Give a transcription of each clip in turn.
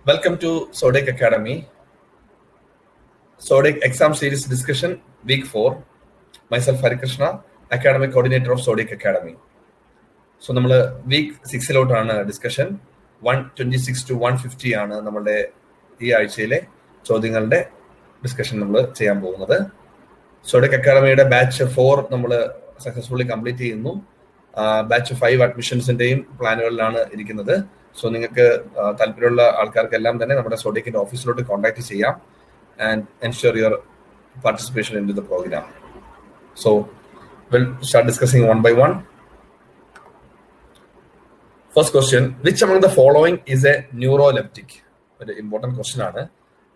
Welcome to Sodec Academy. Sodec exam series discussion week 4. Myself Harikrishna, academic coordinator of Sodec Academy. So നമ്മൾ week 6 discussion 126 to 150 ആണ് നമ്മളുടെ ഈ ആഴ്ചയിലെ ചോദ്യങ്ങളുടെ discussion നമ്മൾ ചെയ്യാൻ പോകുന്നത്. സോഡെക് അക്കാഡമിയുടെ ബാച്ച് 4 നമ്മൾ സക്സസ്ഫുള്ളി കംപ്ലീറ്റ് ചെയ്യുന്നു. ബാച്ച് 5 അഡ്മിഷൻസിന്റെയും പ്ലാനുകളിലാണ് ഇരിക്കുന്നത്. സോ നിങ്ങൾക്ക് താല്പര്യമുള്ള ആൾക്കാർക്കെല്ലാം തന്നെ നമ്മുടെ സോഡെക്കിന്റെ ഓഫീസിലോട്ട് കോൺടാക്ട് ചെയ്യാം and ensure your participation in the program. So we'll start discussing one by one. First question, which among the following is a neuroleptic? Very important question ആണ്.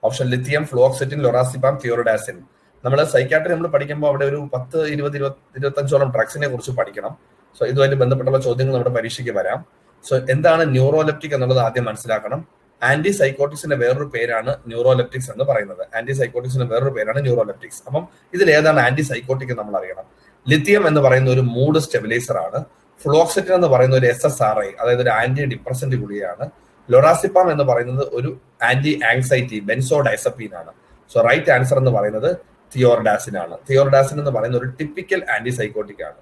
Option lithium, fluoxetine, lorazepam, thioridazine. നമ്മൾ psychiatry നമ്മൾ പഠിക്കുമ്പോൾ അവിടെ ഒരു 10, 20, 25ഓളം ഡ്രഗ്സിനെ കുറിച്ച് പഠിക്കണം. So ഇതുമായിട്ട് ബന്ധപ്പെട്ടുള്ള ചോദ്യങ്ങൾ നമ്മുടെ പരീക്ഷയ്ക്ക് വരാം. സോ എന്താണ് ന്യൂറോലെപ്റ്റിക് എന്നുള്ളത് ആദ്യം മനസ്സിലാക്കണം. ആന്റി സൈക്കോട്ടിക്സിന്റെ വേറൊരു പേരാണ് ന്യൂറോലെപ്റ്റിക്സ് എന്ന് പറയുന്നത്. ആന്റി സൈക്കോട്ടിക്സിന്റെ വേറൊരു പേരാണ് ന്യൂറോലെപ്റ്റിക്സ്. അപ്പം ഇതിൽ ഏതാണ് ആന്റി സൈക്കോട്ടിക് നമ്മൾ അറിയണം. ലിത്തിയം എന്ന് പറയുന്ന ഒരു മൂഡ് സ്റ്റെബിലൈസർ ആണ്. ഫ്ലോക്സെറ്റിൻ എന്ന് പറയുന്ന ഒരു SSRI, അതായത് ഒരു ആന്റി ഡിപ്രസന്റ് ഗുളികയാണ്. ലൊറാസിപ്പാം എന്ന് പറയുന്നത് ഒരു ആന്റി ആങ്സൈറ്റി ബെൻസോഡൈസപ്പീൻ ആണ്. സോ റൈറ്റ് ആൻസർ എന്ന് പറയുന്നത് തിയോറിഡാസിൻ ആണ്. തിയോറിഡാസിൻ എന്ന് പറയുന്ന ഒരു ടിപ്പിക്കൽ ആന്റി സൈക്കോട്ടിക് ആണ്.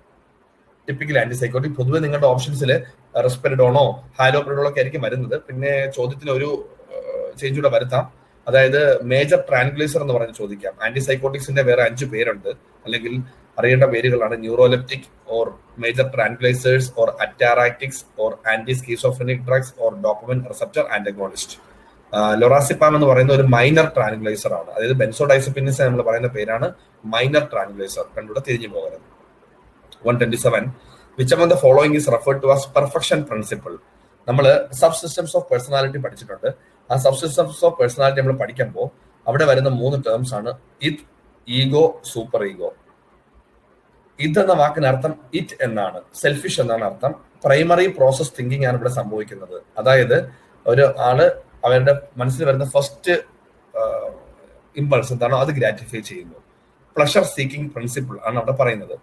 ടിപ്പിക്കൽ ആന്റി സൈക്കോട്ടിക് പൊതുവെ നിങ്ങളുടെ ഓപ്ഷൻസിൽ റെസ്പെരിഡോണോ ഹാലോപെരിഡോളോ ഒക്കെ ആയിരിക്കും വരുന്നത്. പിന്നെ ചോദ്യത്തിൽ ഒരു ചേഞ്ച് കൂടെ വരുത്താം. അതായത് മേജർ ട്രാൻക്വിലൈസർ എന്ന് പറഞ്ഞ് ചോദിക്കാം. ആന്റി സൈക്കോട്ടിക്സിന്റെ വേറെ 5 പേരുണ്ട്, അല്ലെങ്കിൽ അറിയേണ്ട പേരുകളാണ് neuroleptic or major tranquilizers or ataractics or anti schizophrenic drugs or dopamine receptor antagonist. Lorazepam എന്ന് പറയുന്ന ഒരു മൈനർ ട്രാൻക്വിലൈസർ ആണ്. അതായത് ബെൻസോഡൈസപ്പിൻസ് നമ്മൾ പറയുന്ന പേരാണ് മൈനർ ട്രാൻക്വിലൈസർ. രണ്ടുകൂടെ തിരിഞ്ഞു പോകരുത്. 127, which among the following is referred to as perfection principle? നമ്മൾ സബ് സിസ്റ്റംസ് ഓഫ് പേഴ്സണാലിറ്റി പഠിച്ചിട്ടുണ്ട്. ആ സബ് സിസ്റ്റംസ് ഓഫ് പേഴ്സണാലിറ്റി നമ്മൾ പഠിക്കുമ്പോൾ അവിടെ വരുന്ന 3 ടേംസ് ആണ് ഇത്, ഈഗോ, സൂപ്പർ ഈഗോ. ഇത് എന്ന വാക്കിന് അർത്ഥം ഇറ്റ് എന്നാണ്, സെൽഫിഷ് എന്നാണ് അർത്ഥം. പ്രൈമറി പ്രോസസ് തിങ്കിങ് ആണ് ഇവിടെ സംഭവിക്കുന്നത്. അതായത് ഒരു ആള് അവരുടെ മനസ്സിൽ വരുന്ന ഫസ്റ്റ് ഇമ്പൾസ് എന്താണോ അത് ഗ്രാറ്റിഫൈ ചെയ്യുന്നു. പ്ലഷർ സീക്കിംഗ് പ്രിൻസിപ്പിൾ ആണ് അവിടെ പറയുന്നത്.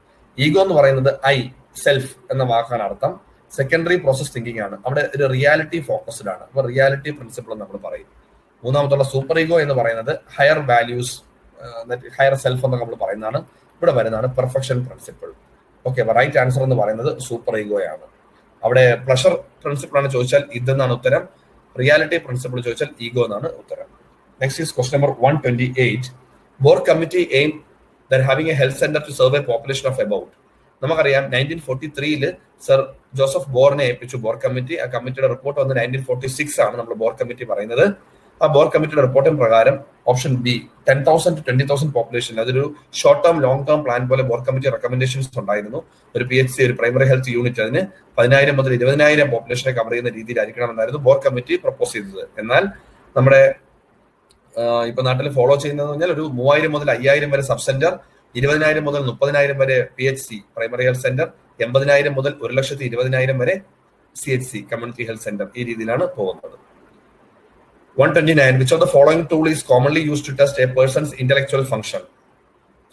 ഈഗോ എന്ന് പറയുന്നത് ഐ, സെൽഫ് എന്ന വാക്കാണ് അർത്ഥം. സെക്കൻഡറി പ്രോസസ് തിങ്കിങ് ആണ്, അവിടെ ഒരു റിയാലിറ്റി ഫോക്കസ്ഡ് ആണ്. അപ്പൊ റിയാലിറ്റി പ്രിൻസിപ്പിൾ നമ്മൾ പറയും. മൂന്നാമത്തുള്ള സൂപ്പർ ഈഗോ എന്ന് പറയുന്നത് ഹയർ വാല്യൂസ്, ഹയർ സെൽഫ് എന്നൊക്കെ നമ്മൾ പറയുന്നതാണ്. ഇവിടെ വരുന്നതാണ് പെർഫെക്ഷൻ പ്രിൻസിപ്പിൾ. ഓക്കെ, അപ്പൊ റൈറ്റ് ആൻസർ എന്ന് പറയുന്നത് സൂപ്പർ ഈഗോയാണ്. അവിടെ പ്ലഷർ പ്രിൻസിപ്പിൾ ആണ് ചോദിച്ചാൽ ഇതെന്നാണ് ഉത്തരം. റിയാലിറ്റി പ്രിൻസിപ്പിൾ ചോദിച്ചാൽ ഈഗോ എന്നാണ് ഉത്തരം. Next is question number 128. Bhore committee aim that having a health center to serve a population of about. നമുക്കറിയാം 1943 സർ ജോസഫ് ബോറിനെ ഏൽപ്പിച്ചു ബോർ കമ്മിറ്റി. ആ കമ്മിറ്റിയുടെ റിപ്പോർട്ട് വന്ന് 1946 ആണ് നമ്മൾ ബോർ കമ്മിറ്റി പറയുന്നത്. ആ ബോർ കമ്മിറ്റിയുടെ റിപ്പോർട്ടിന് പ്രകാരം ഓപ്ഷൻ ബി 10,000 to 20,000 പോപ്പുലേഷൻ, അതൊരു short term long term plan പോലെ ബോർ കമ്മിറ്റി റെക്കമെൻഡേഷൻസ് ഉണ്ടായിരുന്നു. ഒരു PHC, ഒരു പ്രൈമറി ഹെൽത്ത് യൂണിറ്റ്, അതിന് 10,000 മുതൽ 20,000 പോപ്പുലേഷനെ കവർ ചെയ്യുന്ന രീതിയിലായിരിക്കണം എന്നായിരുന്നു ബോർ കമ്മിറ്റി പ്രപ്പോസ് ചെയ്തത്. എന്നാൽ നമ്മുടെ ഇപ്പൊ നാട്ടിൽ ഫോളോ ചെയ്യുന്നത് പറഞ്ഞാൽ ഒരു 3,000 മുതൽ 5,000 വരെ സബ് സെന്റർ, 20,000 മുതൽ 30,000 വരെ PHC പ്രൈമറി ഹെൽത്ത് സെന്റർ, 80,000 മുതൽ 1,20,000 വരെ CHC കമ്മ്യൂണിറ്റി ഹെൽത്ത് സെന്റർ, ഈ രീതിയിലാണ് പോകുന്നത്. 129, which of the following tool is commonly used to test a person's intellectual function?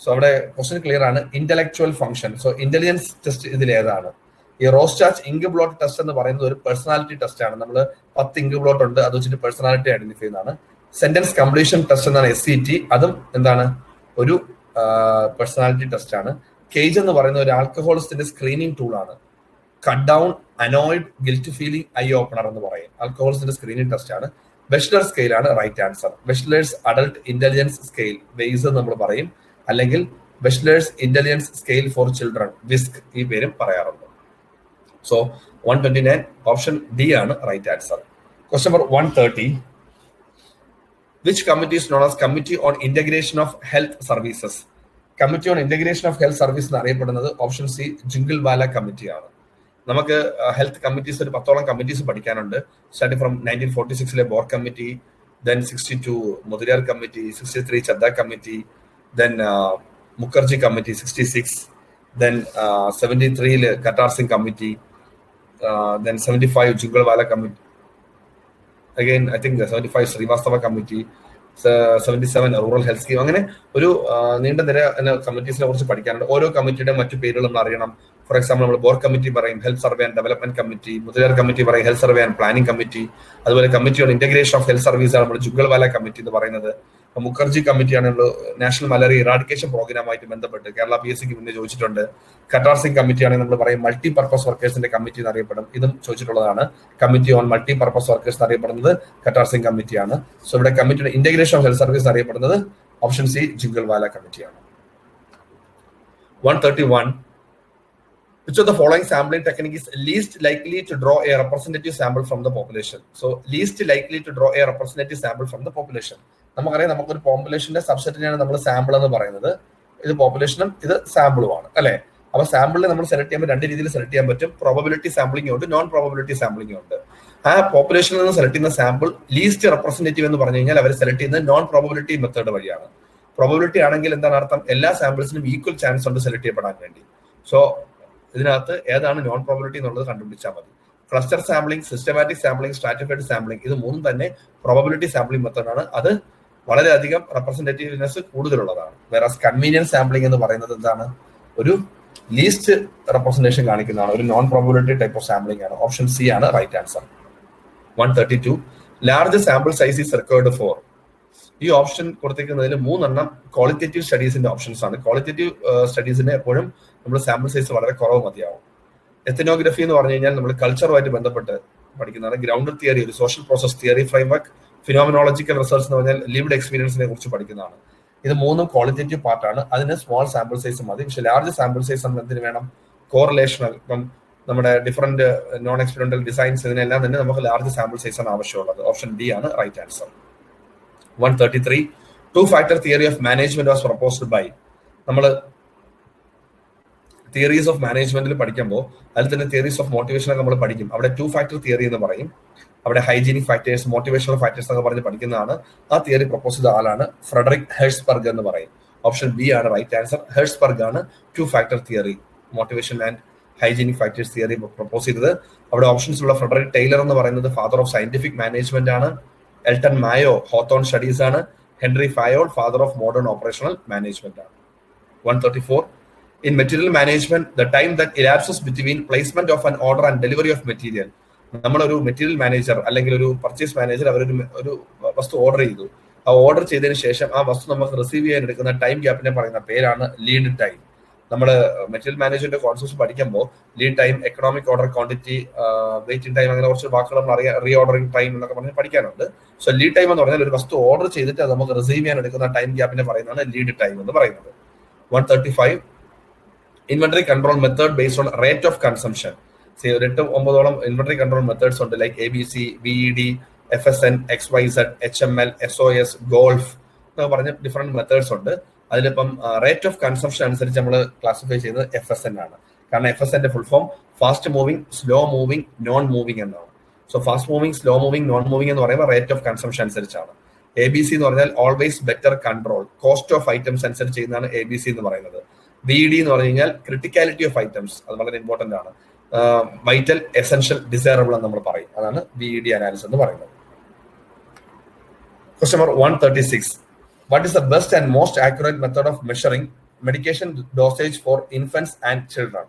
So അവിടെ ക്വസ്റ്റ്യൻ ക്ലിയർ ആണ്. Intellectual function, so intelligence test ഇതിൽ ഏതാണ്? ഈ റോസ്റ്റാച്ച് ഇങ്ക് ബ്ലോട്ട് ടെസ്റ്റ് എന്ന് പറയുന്നത് ഒരു പേഴ്സണാലിറ്റി ടെസ്റ്റ് ആണ്. നമ്മൾ 10 ഇങ്ക് ബ്ലോട്ട് ഉണ്ട്, അത് വെച്ചിട്ട് പേഴ്സണാലിറ്റി ഐഡന്റിഫൈ ചെയ്യുന്നതാണ്. സെന്റൻസ് കംപ്ലീഷൻ ടെസ്റ്റ് എന്നാണ് SCT, അതും എന്താണ് ഒരു പേഴ്സണാലിറ്റി ടെസ്റ്റ് ആണ്. കേജ് എന്ന് പറയുന്ന ഒരു ആൽക്കഹോളിസ്റ്റിന്റെ സ്ക്രീനിങ് ടൂൾ ആണ്. Cut down, annoyed, guilt feeling, eye opener എന്ന് പറയും. ആൽക്കഹോളിസ്റ്റിന്റെ സ്ക്രീനിങ് ടെസ്റ്റ് ആണ്. വെഷ്ലർ സ്കെയിൽ ആണ് right answer. Wechsler's adult intelligence scale, വെയ്സ് നമ്മൾ പറയും, അല്ലെങ്കിൽ Wechsler's intelligence scale for children, വിസ്ക്, ഈ പേരും പറയാറുണ്ട്. സോ 129 ഓപ്ഷൻ ഡി ആണ് right answer. Question number 130. Which committee is known as Committee on Integration of Health Services? Committee on Integration of Health Services എന്ന് അറിയപ്പെടുന്നത് ഓപ്ഷൻ സി ജിങ്കിൾവാല കമ്മിറ്റി ആണ്. നമുക്ക് health committees ഒരു 10ഓളം കമ്മിറ്റീസ് പഠിക്കാനുണ്ട്. Starting from 1946 Bhore committee, then 62 Mudaliar committee, 63 Chadha committee, then Mukherjee committee 66, then 73 Kartar Singh committee, then 75 Jungalwalla committee, again I think 75 Srivastava committee, 77 rural health scheme. അങ്ങനെ ഒരു നീണ്ട നിര കമ്മിറ്റീസിനെ കുറിച്ച് പഠിക്കാനുണ്ട്. ഓരോ കമ്മിറ്റിയുടെ മറ്റു പേരുകൾ നമ്മൾ അറിയണം. ഫോർ എക്സാമ്പിൾ നമ്മൾ ബോർ കമ്മിറ്റി പറയും, health survey and development committee, Mudaliar committee പറയും health survey and planning committee. അതുപോലെ committee on integration of health service ആണ് നമ്മൾ ജുഗൽവാല കമ്മിറ്റി എന്ന് പറയുന്നത്. മുഖർജി കമ്മിറ്റിയാണ് നാഷണൽ മലേറിയ ഇറാഡിക്കേഷൻ പ്രോഗ്രാമായിട്ട് ബന്ധപ്പെട്ട് കേരള PSCക്ക് മുന്നേ ചോദിച്ചിട്ടുണ്ട്. കട്ടാർ സിംഗ് കമ്മിറ്റിയാണെങ്കിൽ നമ്മൾ പറയും മൾട്ടി പർപ്പസ് വർക്കേഴ്സിന്റെ കമ്മിറ്റി എന്നറിയപ്പെടും. ഇതും ചോദിച്ചിട്ടുള്ളതാണ്. Committee on multi purpose workers എന്നറിയപ്പെടുന്നത് കട്ടാർ സിംഗ് കമ്മിറ്റിയാണ്. സോ ഇവിടെ കമ്മിറ്റിയുടെ ഇന്റഗ്രേഷൻ ഓഫ് ഹെൽത്ത് സർവീസ് അറിയപ്പെടുന്നത് ഓപ്ഷൻ സി ജുഗൽവാല കമ്മിറ്റിയാണ്. 131. Which of the following sampling technique is least likely to draw a representative sample from the population? So least likely to draw a representative sample from the population. നമുക്കറിയാം, നമുക്കൊരു പോപ്പുലേഷന്റെ സബ്സെറ്റിനെയാണ് നമ്മൾ sample എന്ന് പറയുന്നത്. ഇത് പോപ്പുലേഷനും ഇത് സാമ്പിളുമാണ് അല്ലെ. അപ്പൊ സാമ്പിളിനെ നമ്മൾ സെലക്ട് ചെയ്യുമ്പോൾ രണ്ട് രീതിയിൽ സെലക്ട് ചെയ്യാൻ പറ്റും. പ്രോബബിലിറ്റി സാമ്പിളിംഗ് ഉണ്ട്, നോൺ പ്രോബബിലിറ്റി സാമ്പിളിംഗ് ഉണ്ട്. ആ പോപ്പുലേഷനിൽ നിന്ന് സെലക്ട് ചെയ്യുന്ന സാമ്പിൾ ലീസ്റ്റ് റെപ്രസെന്റേറ്റീവ് എന്ന് പറഞ്ഞു കഴിഞ്ഞാൽ അവർ സെലക്ട് ചെയ്യുന്നത് നോൺ പ്രോബബിലിറ്റി മെത്തേഡ് വഴിയാണ്. പ്രോബബിലിറ്റി ആണെങ്കിൽ എന്താണ് അർത്ഥം? എല്ലാ സാമ്പിൾസിനും ഈക്വൽ ചാൻസ് ഉണ്ട് സെലക്ട് ചെയ്യപ്പെടാൻ വേണ്ടി. സോ ഇതിനകത്ത് ഏതാണ് നോൺ പ്രോബബിലിറ്റി എന്നുള്ളത് കണ്ടുപിടിച്ചാൽ മതി. Cluster sampling, systematic sampling, stratified sampling, ഇത് മൂന്നും തന്നെ പ്രോബബിലിറ്റി സാമ്പിളിംഗ് മെത്തേഡാണ്. അത് വളരെയധികം റെപ്രസെന്റേറ്റീവ്നെസ് കൂടുതലുള്ളതാണ്. വേറെ കൺവീനിയൻസ് സാമ്പിളിംഗ് എന്ന് പറയുന്നത് എന്താണ്? ഒരു ലീസ്റ്റ് റെപ്രസെന്റേഷൻ കാണിക്കുന്നതാണ്, ഒരു non probability type of sampling ആണ്. ഓപ്ഷൻ സി ആണ് right answer. 132. Large sample size is required for. ഈ ഓപ്ഷൻ കൊടുത്തിരിക്കുന്നതിൽ 3 ക്വാളിറ്റേറ്റീവ് സ്റ്റഡീസിന്റെ ഓപ്ഷൻസ് ആണ്. ക്വാളിറ്റേറ്റീവ് സ്റ്റഡീസിന് എപ്പോഴും നമ്മൾ സാമ്പിൾ സൈസ് വളരെ കുറവ് മതിയാവും. എത്തനോഗ്രഫി എന്ന് പറഞ്ഞു കഴിഞ്ഞാൽ നമ്മൾ കൾച്ചറുമായിട്ട് ബന്ധപ്പെട്ട് പഠിക്കുന്നതാണ്. ഗ്രൗണ്ടഡ് തിയറി, ഒരു social process theory framework. Phenomenological research എന്ന് പറഞ്ഞാൽ ലിവ്ഡ് എക്സ്പീരിയൻസിനെ കുറിച്ച് പഠിക്കുന്നതാണ്. ഇത് 3 ക്വാളിറ്റേറ്റീവ് പാർട്ടാണ്. അതിന് സ്മോൾ സാമ്പിൾ സൈസ് മതി. പക്ഷെ ലാർജ് സാമ്പിൾ സൈസ് നമ്മൾ എന്തിനു വേണം? കോറിലേഷണൽ, ഇപ്പം നമ്മുടെ ഡിഫറെന്റ് നോൺ എക്സ്പെരിമെന്റൽ ഡിസൈൻസ്, ഇതിനെല്ലാം തന്നെ നമുക്ക് ലാർജ് സാമ്പിൾ സൈസ് ആണ് ആവശ്യമുള്ളത്. ഓപ്ഷൻ ഡി ആണ് right answer. 133. 2-factor theory of management was proposed by. നമ്മൾ തിയറീസ് ഓഫ് മാനേജ്മെന്റിൽ പഠിക്കുമ്പോൾ അതിൽ തന്നെ തിയറീസ് ഓഫ് മോട്ടിവേഷൻ ഒക്കെ നമ്മൾ പഠിക്കും. അവിടെ 2-factor തിയറി എന്ന് പറയും. അവിടെ ഹൈജീനിക് ഫാക്ടേഴ്സ്, മോട്ടിവേഷണൽ ഫാക്ടേഴ്സ് എന്നൊക്കെ പറഞ്ഞ് പഠിക്കുന്നതാണ്. ആ തിയറി പ്രപ്പോസ് ചെയ്ത ആളാണ് ഫ്രെഡറിക് ഹെഴ്സ്ബർഗ് എന്ന് പറയും. ഓപ്ഷൻ ബി ആണ് റൈറ്റ് ആൻസർ. ഹെഴ്സ്ബർഗ് ആണ് 2-factor theory, motivation and hygienic factors theory propose ചെയ്തത്. അവിടെ ഓപ്ഷൻസ് ഉള്ള ഫ്രെഡറിക് ടൈലർ എന്ന് പറയുന്നത് ഫാദർ ഓഫ് സയന്റിഫിക് മാനേജ്മെന്റ് ആണ്. എൽട്ടൺ മായോ ഹോത്തോൺ സ്റ്റഡീസ് ആണ്. Henry Fayol father of modern operational management ആണ്. 134. In material management, the time that elapses between placement of an order and delivery of material. നമ്മളൊരു material manager അല്ലെങ്കിൽ ഒരു purchase manager ഒരു വസ്തു order ചെയ്തു. ആ order ചെയ്തതിന് ശേഷം ആ വസ്തു നമുക്ക് റിസീവ് ചെയ്യാൻ എടുക്കുന്ന ടൈം ഗ്യാപ്പിനെ പറയുന്ന പേരാണ് ലീഡ് ടൈം. നമ്മൾ മെറ്റീരിയൽ മാനേജ്മെന്റ് കോൺസെപ്റ്റ് പഠിക്കുമ്പോൾ lead time, economic order quantity, waiting time, അങ്ങനെ കുറച്ച് വാക്കുകൾ നമ്മൾ അറിയാം. റീ ഓർഡറിംഗ് ടൈം എന്നൊക്കെ പറഞ്ഞ് പഠിക്കാനുണ്ട്. സോ ലീഡ് ടൈം എന്ന് പറഞ്ഞാൽ ഒരു വസ്തു ഓർഡർ ചെയ്തിട്ട് അത് നമുക്ക് റിസീവ് ചെയ്യാൻ എടുക്കുന്ന ടൈം ഗ്യാപ്പിനെ പറയുന്നതാണ് ലീഡ് ടൈം എന്ന് പറയുന്നത്. 135. Inventory control method based on rate of consumption. ഒരു 8-9 ഇൻവെന്ററി കൺട്രോൾ മെത്തേഡ്സ് ഉണ്ട്. Like ABC, BED, FSN, XYZ, HML, SOS, golf എന്നൊക്കെ പറഞ്ഞ ഡിഫറെന്റ് മെത്തേഡ്സ് ഉണ്ട്. അതിലിപ്പം റേറ്റ് ഓഫ് കൺസംഷൻ അനുസരിച്ച് നമ്മൾ ക്ലാസിഫൈ ചെയ്യുന്നത് FSN ആണ്. കാരണം FSNന്റെ full form fast moving, slow moving, non moving എന്നാണ്. So fast moving, slow moving, non moving എന്ന് പറയുമ്പോൾ റേറ്റ് ഓഫ് കൺസംഷൻ അനുസരിച്ചാണ്. ABC എന്ന് പറഞ്ഞാൽ always better control, cost of items അനുസരിച്ച് ചെയ്യുന്നതാണ് ABC എന്ന് പറയുന്നത്. BED എന്ന് പറഞ്ഞു കഴിഞ്ഞാൽ ക്രിട്ടിക്കാലിറ്റി ഓഫ് ഐറ്റംസ്, അത് വളരെ ഇമ്പോർട്ടന്റ് ആണ്. വൈറ്റൽ, എസെൻഷ്യൽ, ഡിസൈറബിൾ എന്ന് നമ്മൾ പറയും. അതാണ് BED അനാലിസിസ് എന്ന് പറയുന്നത്. Question number 136. What is the best and most accurate method of measuring medication dosage for infants and children?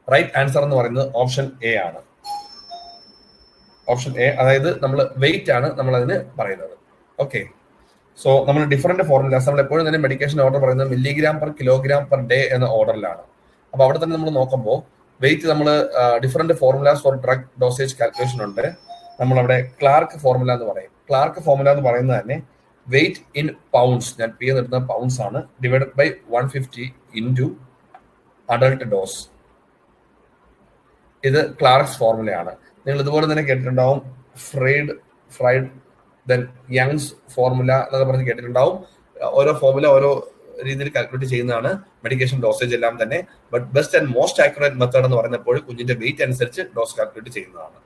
Right answer എന്ന് പറയുന്നത് ഓപ്ഷൻ എ ആണ്. ഓപ്ഷൻ എ, അതായത് നമ്മൾ വെയിറ്റ് ആണ് നമ്മൾ അതിന് പറയുന്നത്. ഓക്കെ, സോ നമ്മൾ ഡിഫറെന്റ് ഫോർമുലാസ്, നമ്മൾ എപ്പോഴും തന്നെ മെഡിക്കേഷൻ ഓർഡർ പറയുന്നത് milligram per kilogram per day എന്ന ഓർഡറിലാണ്. അപ്പൊ അവിടെ തന്നെ നമ്മൾ നോക്കുമ്പോൾ വെയിറ്റ് നമ്മൾ different formulas for drug dosage calculation ഉണ്ട്. നമ്മളവിടെ ക്ലാർക്ക് ഫോർമുല എന്ന് പറയും. ക്ലാർക്ക് ഫോർമുല എന്ന് പറയുന്നത് തന്നെ വെയിറ്റ് ഇൻ പൗണ്ട്സ്, ഞാൻ പി എന്ന് എടുക്കുന്ന പൗണ്ട്സ് ആണ്, divided by 150 into adult dose. ഇത് ക്ലാർക്സ് ഫോർമുലയാണ്. നിങ്ങൾ ഇതുപോലെ തന്നെ കേട്ടിട്ടുണ്ടാവും ഫ്രൈഡ് ദെൻ യങ്സ് ഫോർമുല എന്നൊക്കെ പറഞ്ഞ് കേട്ടിട്ടുണ്ടാവും. ഓരോ ഫോർമുല ഓരോ രീതിയിൽ കാൽക്കുലേറ്റ് ചെയ്യുന്നതാണ് മെഡിക്കേഷൻ ഡോസേജ് എല്ലാം തന്നെ. But best and most accurate method എന്ന് പറയുന്നപ്പോൾ കുഞ്ഞിന്റെ വെയിറ്റ് അനുസരിച്ച് ഡോസ് കാൽക്കുലേറ്റ് ചെയ്യുന്നതാണ്.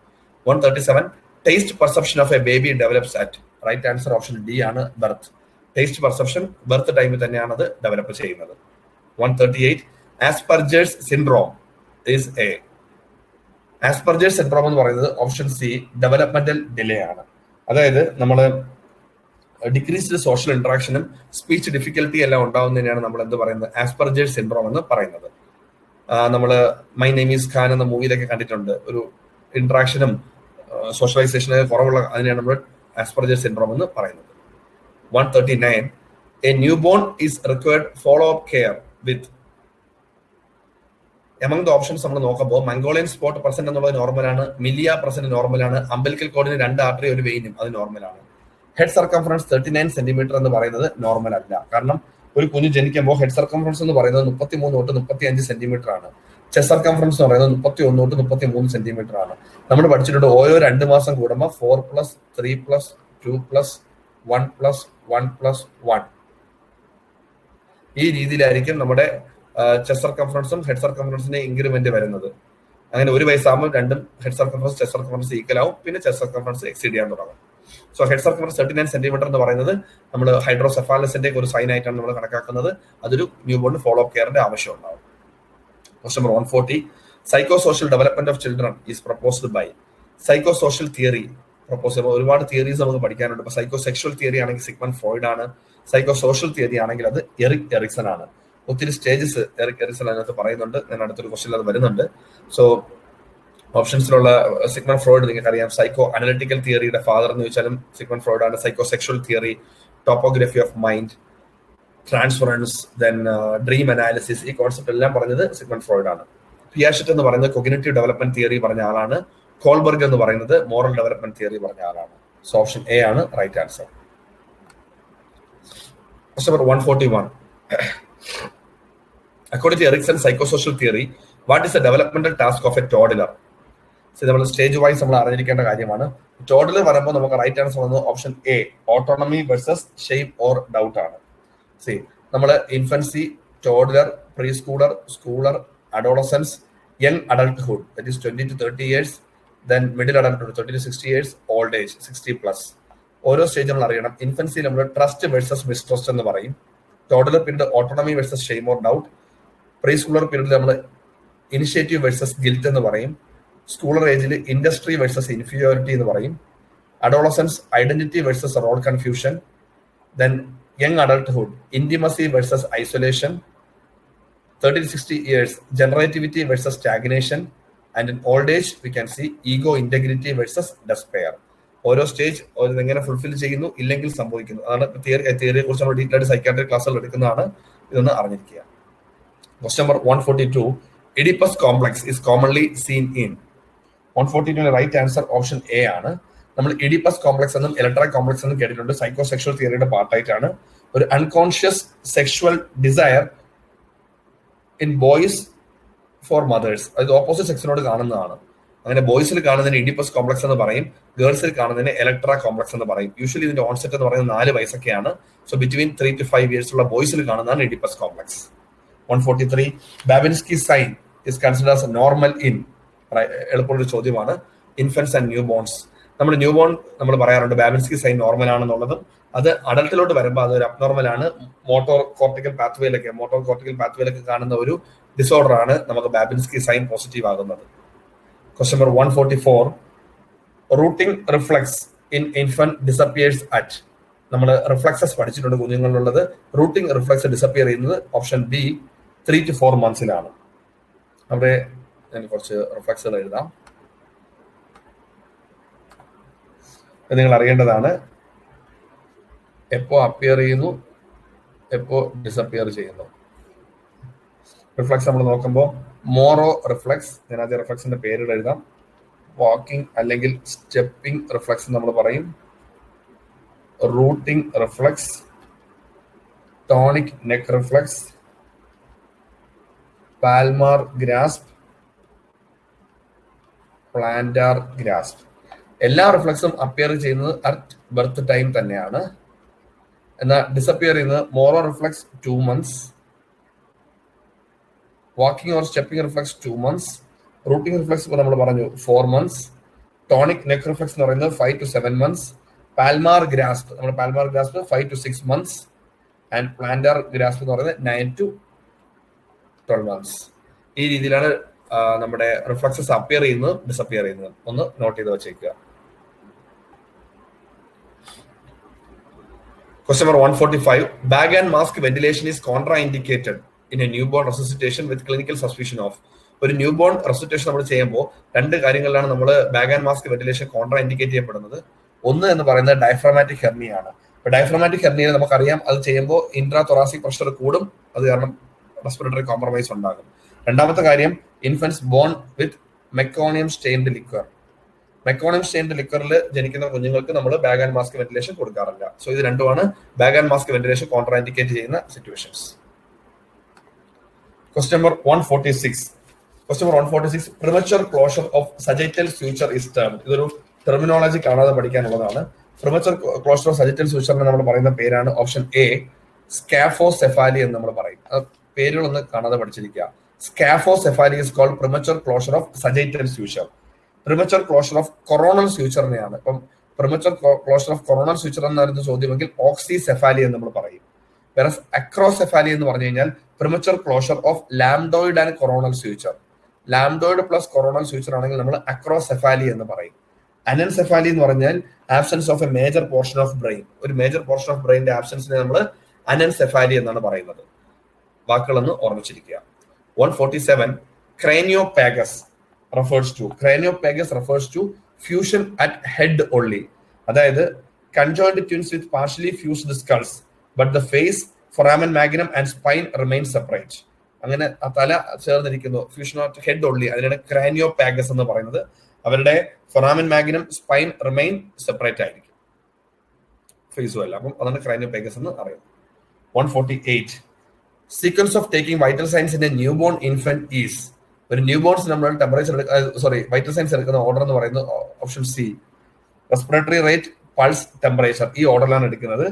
137. Taste perception of a baby develops at. Right answer option D ആണ്, ബർത്ത്. ടേസ്റ്റ് പെർസെപ്ഷൻ ബർത്ത് ടൈമിൽ തന്നെയാണ് അത് ഡെവലപ്പ് ചെയ്യുന്നത്. 138. Asperger's syndrome is a. Asperger's syndrome എന്ന് പറയുന്നത് ഓപ്ഷൻ സി ഡെവലപ്മെന്റൽ ഡിലേ ആണ്. അതായത് നമ്മൾ ഡിക്രീസ്ഡ് സോഷ്യൽ ഇന്ററാക്ഷനും സ്പീച്ച് ഡിഫിക്കൽറ്റി എല്ലാം ഉണ്ടാവുന്നതിനാണ് നമ്മൾ എന്ത് പറയുന്നത്, ആസ്പെർജേഴ്സ് സിൻഡ്രോം എന്ന് പറയുന്നത്. നമ്മൾ മൈ നെയിം ഈസ് ഖാൻ എന്ന മൂവിയിലൊക്കെ കണ്ടിട്ടുണ്ട്. ഒരു ഇന്ററാക്ഷനും സോഷ്യലൈസേഷന് കുറവുള്ള അതിനെയാണ് നമ്മൾ ആസ്പെർജർ സിൻഡ്രോം എന്ന് പറയുന്നത്. 139 A new bone is required follow up care with. Among the options നമ്മൾ നോക്കുമ്പോൾ മംഗോളിയൻ സ്പോട്ട് പെർസെന്റ് എന്നുള്ളത് നോർമലാണ്, മിലിയ പെർസെന്റ് നോർമലാണ്, അംബലിക്കൽ കോഡിന് 2 ആർട്ടറി ഒരു വെയിനും അത് നോർമലാണ്. ഹെഡ് സർക്കംഫറൻസ് 39 സെന്റിമീറ്റർ എന്ന് പറയുന്നത് നോർമൽ അല്ല. കാരണം ഒരു കുഞ്ഞ് ജനിക്കുമ്പോൾ ഹെഡ് സർക്കംഫറൻസ് എന്ന് പറയുന്നത് 33 തൊട്ട് 35 സെന്റിമീറ്റർ ആണ്. ചെസ്റ്റ് സർക്കംഫറൻസ് എന്ന് പറയുന്നത് 31 തൊട്ട് 33 സെന്റിമീറ്റർ ആണ്. നമ്മൾ പഠിച്ചിട്ടുണ്ട് ഓരോ 2 മാസം കൂടുമ്പോൾ 4+3+2+1+1+1 ഈ രീതിയിലായിരിക്കും നമ്മുടെ ചെസ്റ്റ് സർക്കംഫറൻസും ഹെഡ് സർക്കംഫറൻസിന്റെ ഇൻക്രിമെന്റ് വരുന്നത്. അങ്ങനെ ഒരു വയസ്സാകുമ്പോൾ രണ്ടും head circumference chest circumference equal ആവും, പിന്നെ ചെസ്റ്റ് സർക്കംഫറൻസ് എക്സീഡ് ചെയ്യാൻ തുടങ്ങും. സോ ഹെഡ് സർക്കംഫറൻസ് 39 സെന്റിമീറ്റർ എന്ന് പറയുന്നത് നമ്മൾ ഹൈഡ്രോസെഫാലസിന്റെ ഒരു സൈൻ ആയിട്ടാണ് നമ്മൾ കണക്കാക്കുന്നത്. അതൊരു ന്യൂ ബോൺ ഫോളോ അപ്പ് കെയറിന്റെ ആവശ്യം ഉണ്ടാവും. Question number 140 psycho social development of children is proposed by. Psycho social theory propose ചെയ്യുമ്പോൾ ഒരുപാട് തിയറീസ് നമുക്ക് പഠിക്കാനുണ്ട്. ഇപ്പൊ സൈക്കോ സെക്ഷൽ തിയറി ആണെങ്കിൽ സിഗ്മണ്ട് ഫ്രോയിഡ് ആണ്, സൈക്കോ സോഷ്യൽ തിയറി ആണെങ്കിൽ അത് എറിക് എറിക്സൺ ആണ്. ഒത്തിരി സ്റ്റേജസ് എറിക് എറിക്സൺ അതിനകത്ത് പറയുന്നുണ്ട്. ഞാൻ അടുത്തൊരു ക്വസ്റ്റ്യൻ അത് വരുന്നുണ്ട്. സോ ഓപ്ഷൻസിലുള്ള സിഗ്മണ്ട് ഫ്രോയിഡ് നിങ്ങൾക്ക് അറിയാം. സൈക്കോ അനലിറ്റിക്കൽ തിയറിയുടെ ഫാദർ എന്ന് ചോദിച്ചാലും സിഗ്മണ്ട് ഫ്രോയിഡ് ആണ്. Psycho sexual theory, topography of mind, transference, then dream analysis, ഈ കോൺസെപ്റ്റ് എല്ലാം പറഞ്ഞത് സിഗ്മണ്ട് ഫ്രോയിഡ് ആണ്. പിയാഷറ്റ് എന്ന് പറയുന്നത് കൊഗ്നിറ്റീവ് ഡെവലപ്മെന്റ് തിയറി പറഞ്ഞ ആളാണ്. കോൾബർഗ് എന്ന് പറയുന്നത് മോറൽ ഡെവലപ്മെന്റ് തിയറി പറഞ്ഞ ആളാണ്. സോ ഓപ്ഷൻ എ ആണ് right answer. Question number 141 according to Erikson psychosocial theory what is the developmental task of a toddler? നമ്മൾ സ്റ്റേജ് വൈസ് നമ്മൾ അറിഞ്ഞിരിക്കേണ്ട കാര്യമാണ്. ടോഡലർ വരുമ്പോൾ നമുക്ക് റൈറ്റ് ആൻസർ വന്നത് option A autonomy versus shame or doubt ആണ്. നമ്മൾ infancy, toddler, preschooler, schooler, adolescence, young adulthood that is 20 to 30 years, then middle adulthood 30 to 60 years, old age 60+. ഓരോ stage നമ്മൾ അറിയണം. ഇൻഫൻസി നമ്മൾ trust versus mistrust എന്ന് പറയും. Toddler period autonomy versus shame or doubt. Preschooler പീരീഡിൽ നമ്മൾ initiative versus guilt എന്ന് പറയും. സ്കൂളർ ഏജിൽ ഇൻഡസ്ട്രി വേഴ്സസ് ഇൻഫീരിയോറിറ്റി എന്ന് പറയും. Adolescence identity versus role confusion. Then young adulthood intimacy versus isolation. 30 to 60 years generativity versus stagnation, and in old age we can see ego integrity versus despair. ഓരോ stage എങ്ങനെ fulfil ചെയ്യുന്നു ഇല്ലെങ്കിൽ സംഭവിക്കുന്നു. അതാണ് തിയറിയെ കുറിച്ച് നമ്മൾ ഡീറ്റെയിൽ ആയിട്ട് സൈക്കാട്രിക് ക്ലാസ്സുകൾ എടുക്കുന്നതാണ്. ഇതൊന്ന് അറിഞ്ഞിരിക്കുക. Question number 142 Oedipus complex is commonly seen in. 142 right answer option A ആണ്. നമ്മൾ ഇഡിപ്പസ് കോംപ്ലക്സ് എന്നും ഇലക്ട്ര കോംപ്ലക്സ് എന്നും കേട്ടിട്ടുണ്ട്. സൈക്കോ സെക്ഷൽ തിയറിയുടെ പാർട്ടായിട്ടാണ്. ഒരു unconscious sexual desire in boys for mothers, അതായത് ഓപ്പോസിറ്റ് സെക്സിനോട് കാണുന്നതാണ്. അങ്ങനെ ബോയ്സിൽ കാണുന്നതിന് ഇഡിപ്പസ് കോംപ്ലക്സ് എന്ന് പറയും, ഗേൾസിൽ കാണുന്നതിന് ഇലക്ട്ര കോംപ്ലക്സ് എന്ന് പറയും. യൂഷ്വലി ഇതിന്റെ ഓൺസെറ്റ് എന്ന് പറയുന്നത് 4 വയസ്സൊക്കെയാണ്. സോ ബിറ്റ്വീൻ 3 to 5 years ഉള്ള ബോയ്സിൽ കാണുന്നതാണ് Oedipus complex. 143 Babinski sign is considered as normal in. എളുപ്പമുള്ളൊരു ചോദ്യമാണ്. Infants and new bones. നമ്മൾ ന്യൂ ബോൺ നമ്മൾ പറയാറുണ്ട് ബാബിൻസ്കി സൈൻ നോർമൽ ആണെന്നുള്ളതും. അത് അഡൽട്ടിലോട്ട് വരുമ്പോൾ അതൊരു അബ്നോർമൽ ആണ്. മോട്ടോർ കോർട്ടിക്കൽ പാത്വേയിലൊക്കെ കാണുന്ന ഒരു ഡിസോർഡർ ആണ് നമുക്ക് ബാബിൻസ്കി സൈൻ പോസിറ്റീവ് ആകുന്നത്. Question number 144 rooting reflex in infant disappears at. നമ്മൾ റിഫ്ലക്സസ് പഠിച്ചിട്ടുണ്ട് കുഞ്ഞുങ്ങളിലുള്ളത്. റൂട്ടിംഗ് റിഫ്ലക്സ് ഡിസപ്പിയർ ചെയ്യുന്നത് ഓപ്ഷൻ ബി 3 to 4 months അവിടെ ഞാൻ കുറച്ച് റിഫ്ലക്സുകൾ എഴുതാം. നിങ്ങൾ അറിയേണ്ടതാണ് എപ്പോ അപ്പിയർ ചെയ്യുന്നു, എപ്പോ ഡിസപ്പിയർ ചെയ്യുന്നു. റിഫ്ലക്സ് നമ്മൾ നോക്കുമ്പോൾ മോറോ റിഫ്ലക്സ്, ഞാൻ ആദ്യം റിഫ്ലക്സിന്റെ പേരുകൾ എഴുതാം. വാക്കിംഗ് അല്ലെങ്കിൽ സ്റ്റെപ്പിംഗ് റിഫ്ലക്സ് നമ്മൾ പറയും. Rooting reflex, tonic neck reflex, palmar grasp, plantar grasp. എല്ലാ റിഫ്ലക്സും അപ്പിയർ ചെയ്യുന്നത് അറ്റ് ബർത്ത് ടൈം തന്നെയാണ്. എന്നാൽ ഡിസപ്പിയർ ചെയ്യുന്നത് Moro reflex 2 months, walking or stepping reflex 2 months, rooting reflex ഇപ്പോൾ നമ്മൾ പറഞ്ഞു 4 months, ടോണിക് നെക്ക് റിഫ്ലക്സ് എന്ന് പറയുന്നത് 5 to 7 months, പാൽമാർ grasp 5 to 6 months, and plantar grasp എന്ന് പറയുന്നത് 9 to 12 months. ഈ രീതിയിലാണ് നമ്മുടെ റിഫ്ലക്സസ് അപ്പിയർ ചെയ്യുന്നത്, ഡിസപ്പിയർ ചെയ്യുന്നത്. ഒന്ന് നോട്ട് ചെയ്ത് വെച്ചേക്കുക. Question number 145 bag and mask ventilation is contraindicated in a new bone resuscitation with clinical suspicion of. ഒരു ന്യൂ ബോൺ റെസിസിറ്റേഷൻ നമ്മൾ ചെയ്യുമ്പോൾ രണ്ട് കാര്യങ്ങളിലാണ് നമ്മൾ bag and mask ventilation contra indicate ചെയ്യപ്പെടുന്നത്. ഒന്ന് എന്ന് പറയുന്നത് ഡയഫ്രമാറ്റിക് ഹെർണിയാണ്. അപ്പൊ ഡയഫ്രമാറ്റിക് ഹെർണിയെ നമുക്കറിയാം, അത് ചെയ്യുമ്പോൾ ഇൻട്രാ തൊറാസിക് പ്രഷർ കൂടും, അത് കാരണം റെസ്പിറേറ്ററി കോംപ്രമൈസ് ഉണ്ടാകും. രണ്ടാമത്തെ കാര്യം, infants born with meconium stained liquor. Meconium stained ലിക്വറിൽ ജനിക്കുന്ന കുഞ്ഞുങ്ങൾക്ക് നമ്മൾ ബാഗ് ആൻഡ് മാസ്ക് വെന്റിലേഷൻ കൊടുക്കാറില്ല. സോ ഇത് രണ്ടുമാണ് bag and mask ventilation contraindicate ചെയ്യുന്ന situations. Question number 146. Question number 146, premature closure of sagittal suture is termed. ഇതൊരു terminology കാണാതെ പഠിക്കാനുള്ളതാണ്. പ്രിമച്വർ ക്ലോഷർ ഓഫ് സജൈറ്റൽ സ്യൂച്ചറിനെ നമ്മൾ പറയുന്ന പേരാണ് ഓപ്ഷൻ എ സ്കാഫോസെഫാലി എന്ന് നമ്മൾ പറയും. പേരുകളൊന്ന് കാണാതെ പഠിച്ചിരിക്കുക. Scaphocephaly is called premature closure of sagittal suture. Premature closure of coronal സ്യൂച്ചറിനെയാണ്. ഇപ്പം premature closure of coronal suture എന്നായിരുന്നു ചോദ്യമെങ്കിൽ ഓക്സിസെഫാലി എന്ന് നമ്മൾ പറയും. വേറെ അക്രോസെഫാലി എന്ന് പറഞ്ഞു കഴിഞ്ഞാൽ premature closure of ലാംഡോയിഡ് and coronal suture. ലാംഡോയിഡ് plus coronal suture ആണെങ്കിൽ നമ്മൾ അക്രോസെഫാലി എന്ന് പറയും. അനൻസെഫാലി എന്ന് പറഞ്ഞാൽ absence of A major portion of brain. ഒരു മേജർ പോർഷൻ ഓഫ് ബ്രെയിന്റെ ആബ്സെൻസിനെ നമ്മൾ അനൻസെഫാലി എന്നാണ് പറയുന്നത്. വാക്കുകളൊന്ന് ഓർമ്മിച്ചിരിക്കുക. 147, ക്രേനിയോപാഗസ് refers to. Craniopagus refers to fusion at head only. അതായത് conjoined twins with partially fused skulls, but the face, foramen magnum and spine remain separate. അങ്ങനെ തല ചേർന്നിരിക്കുന്നു, fusion of head only, അതിനാണ് ക്രാനിയോപാഗസ് എന്ന് പറയുന്നത്. അവരുടെ foramen magnum, spine remain separate ആയിരിക്കും, ഫേസും അല്ല. അപ്പം അതാണ് ക്രാനിയോപാഗസ് എന്ന് അറിയുന്നത്. 148, sequence of taking vital signs in a new born infant is. ഒരു ന്യൂ ബോൺസ് നമ്മൾ ടെമ്പറേച്ചർ വൈറ്റൽ സൈൻസ് എടുക്കുന്ന ഓർഡർ എന്ന് പറയുന്നത് option C, respiratory rate, pulse, temperature. ഈ ഓർഡറിലാണ് എടുക്കുന്നത്.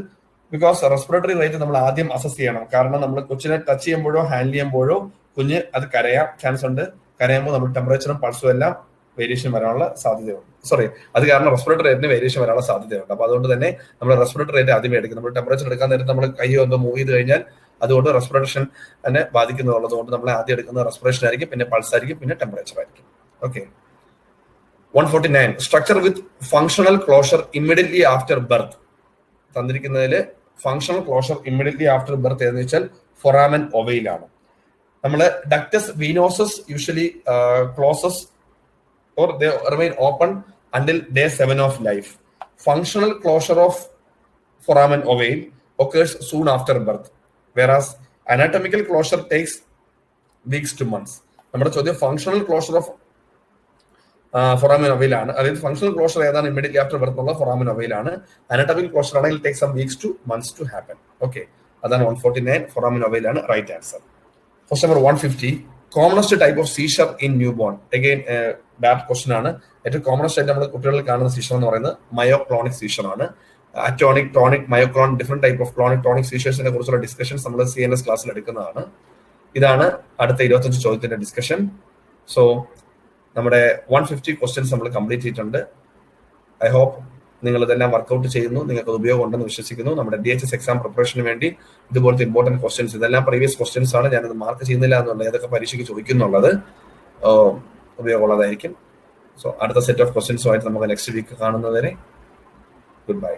ബിക്കോസ് റെസ്പിറേറ്ററി റേറ്റ് നമ്മൾ ആദ്യം അസസ് ചെയ്യണം. കാരണം നമ്മൾ കൊച്ചിനെ ടച്ച് ചെയ്യുമ്പോഴോ ഹാൻഡിൽ ചെയ്യുമ്പോഴോ കുഞ്ഞ് അത് കരയാൻ ചാൻസ് ഉണ്ട്. കരയുമ്പോൾ നമ്മൾ ടെമ്പറേച്ചറും പൾസും എല്ലാം വേരിയേഷൻ വരാനുള്ള സാധ്യതയുണ്ട്. അത് കാരണം റെസ്പിറേറ്ററി റേറ്റിന് വേരിയേഷൻ വരാനുള്ള സാധ്യതയുണ്ട്. അപ്പൊ അതുകൊണ്ട് തന്നെ നമ്മൾ റെസ്പിറേറ്ററി റേറ്റ് ആദ്യമേ എടുക്കും. നമ്മൾ ടെമ്പറേച്ചർ എടുക്കാൻ നേരത്തെ നമ്മൾ കൈയോ എന്തോ മൂവ് ചെയ്ത് കഴിഞ്ഞാൽ അതുകൊണ്ട് റെസ്പിറേഷൻ തന്നെ ബാധിക്കുന്നുള്ളത് കൊണ്ട് നമ്മൾ ആദ്യം എടുക്കുന്നത് റെസ്പിറേഷൻ ആയിരിക്കും, പിന്നെ പൾസ് ആയിരിക്കും, പിന്നെ ടെമ്പറേച്ചർ ആയിരിക്കും. Okay. 149, structure with functional closure immediately after birth. തന്നിരിക്കുന്നതിൽ functional closure immediately after birth എന്ന് വെച്ചാൽ ഫൊറാമൻ ഒവയിലാണ്. നമ്മള് ductus venosus usually closes or they remain open until day 7 of life. Functional closure of foramen ovale occurs soon after birth, whereas anatomical closure takes weeks to months. നമ്മുടെ ചോദ്യം functional closure of foramen ഒവയിലാണ്. അതായത് functional closure ഏതാണ് immediately after birth ഉള്ള foramen ഒവയിലാണ്. Anatomic closure ആണെങ്കിൽ take some weeks to months to happen. Okay, അതാണ് 149 foramen ഒവയിലാണ് right answer. Question number 150, commonest type of seizure in newborn. Again that question ആണ്. ഏറ്റവും commonest ആയിട്ട് നമ്മൾ കുട്ടികളിൽ കാണുന്ന സീഷർ എന്ന് പറയുന്നത് മയോക്ലോണിക് സീഷർ ആണ്. Atonic, tonic, myoclon, different type of clonic, tonic സീഷേഴ്സിനെ കുറിച്ചുള്ള ഡിസ്കഷൻസ് നമ്മൾ CNS ക്ലാസ്സിൽ എടുക്കുന്നതാണ്. ഇതാണ് അടുത്ത 25 ചോദ്യത്തിന്റെ ഡിസ്കഷൻ. സോ നമ്മുടെ 150 ക്വസ്റ്റ്യൻസ് നമ്മൾ കംപ്ലീറ്റ് ചെയ്തിട്ടുണ്ട്. ഐ ഹോപ്പ് നിങ്ങൾ ഇതെല്ലാം വർക്ക്ഔട്ട് ചെയ്യുന്നു, നിങ്ങൾക്ക് അത് ഉപയോഗം ഉണ്ടെന്ന് വിശ്വസിക്കുന്നു. നമ്മുടെ DHS എക്സാം പ്രിപ്പറേഷന് വേണ്ടി ഇതുപോലത്തെ ഇമ്പോർട്ടന്റ് ക്വസ്റ്റ്യൻസ്, ഇതെല്ലാം പ്രീവിയസ് ക്വസ്റ്റ്യൻസ് ആണ്, ഞാനത് മാർക്ക് ചെയ്യുന്നില്ല എന്നുള്ളത്, ഏതൊക്കെ പരീക്ഷയ്ക്ക് ചോദിക്കുന്നുള്ളത് ഉപയോഗമുള്ളതായിരിക്കും. സോ അടുത്ത സെറ്റ് ഓഫ് ക്വസ്റ്റ്യൻസുമായിട്ട് നമുക്ക് നെക്സ്റ്റ് വീക്ക് കാണുന്നതുവരെ ഗുഡ് ബൈ.